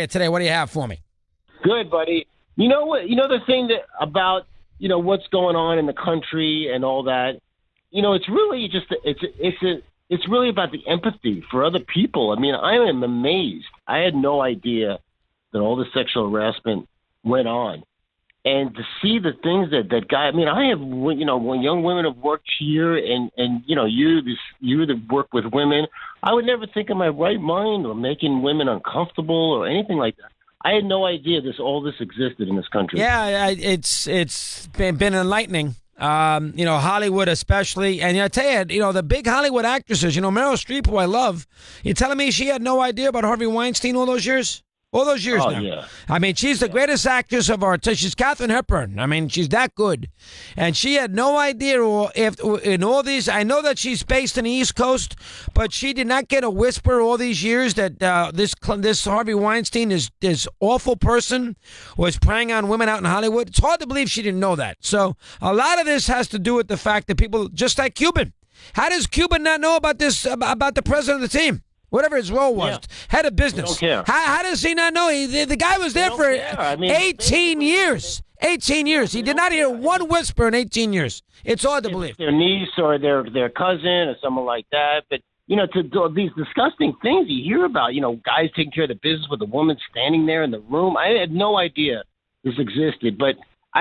Today, what do you have for me? Good, buddy. You know what? You know the thing that about what's going on in the country and all that. It's really just it's really about the empathy for other people. I mean, I am amazed. I had no idea that all this sexual harassment went on, and to see the things that guy. I mean, I have when young women have worked here, and you that work with women. I would never think in my right mind of making women uncomfortable or anything like that. I had no idea all this existed in this country. Yeah, it's been enlightening. Hollywood especially. And I tell you, the big Hollywood actresses, Meryl Streep, who I love, you're telling me she had no idea about Harvey Weinstein all those years? All those years now. Yeah. I mean, she's the greatest actress of our time. She's Katharine Hepburn. I mean, she's that good. And she had no idea if in all these, I know that she's based in the East Coast, but she did not get a whisper all these years that this Harvey Weinstein, this awful person, was preying on women out in Hollywood. It's hard to believe she didn't know that. So a lot of this has to do with the fact that people, just like Cuban. How does Cuban not know about this, about the president of the team? Whatever his role was, head of business. They don't care. How does he not know? The guy was there for 18 years. 18 years. He did not hear one whisper in 18 years. It's hard to believe. Their niece or their cousin or someone like that. But, to do these disgusting things you hear about, guys taking care of the business with a woman standing there in the room. I had no idea this existed. But,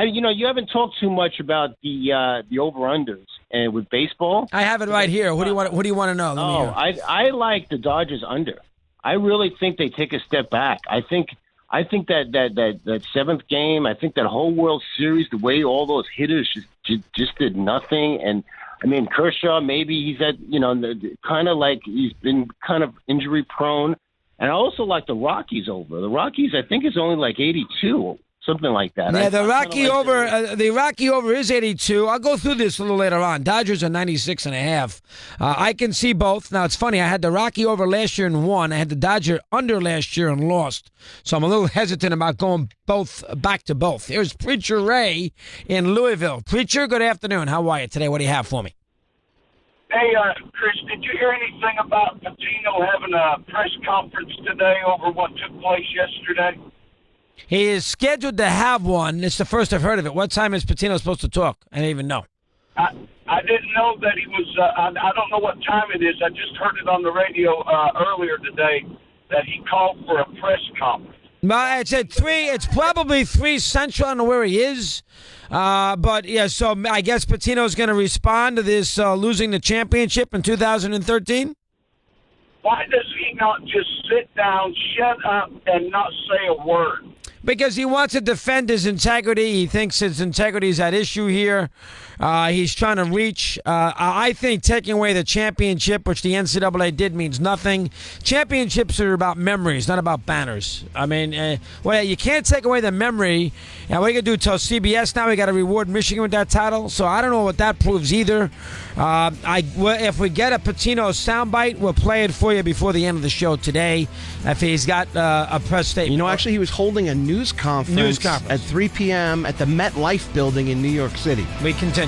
you haven't talked too much about the over-unders. And with baseball, I have it right here. What do you want to know? I like the Dodgers under. I really think they take a step back. I think that seventh game. I think that whole World Series, the way all those hitters just did nothing. And I mean, Kershaw, maybe he's at kind of like he's been kind of injury prone. And I also like the Rockies over. The Rockies, I think, is only like 82. Something like that. Yeah, the Rocky over is 82. I'll go through this a little later on. Dodgers are 96.5. I can see both. Now, it's funny. I had the Rocky over last year and won. I had the Dodger under last year and lost. So I'm a little hesitant about going back to both. Here's Preacher Ray in Louisville. Preacher, good afternoon. How are you today? What do you have for me? Hey, Chris, did you hear anything about Patino having a press conference today over what took place yesterday? He is scheduled to have one. It's the first I've heard of it. What time is Patino supposed to talk? I didn't even know. I didn't know that he was. I don't know what time it is. I just heard it on the radio earlier today that he called for a press conference. It's at 3. It's probably 3 Central. I don't know where he is. But, yeah, so I guess Patino's going to respond to this losing the championship in 2013? Why does he not just sit down, shut up, and not say a word? Because he wants to defend his integrity. He thinks his integrity is at issue here. He's trying to reach. I think taking away the championship, which the NCAA did, means nothing. Championships are about memories, not about banners. I mean, you can't take away the memory. And what are you going to do, tell CBS now we got to reward Michigan with that title? So I don't know what that proves either. If we get a Patino soundbite, we'll play it for you before the end of the show today. If he's got a press statement. Actually, he was holding a news conference at 3 p.m. at the MetLife building in New York City. We continue.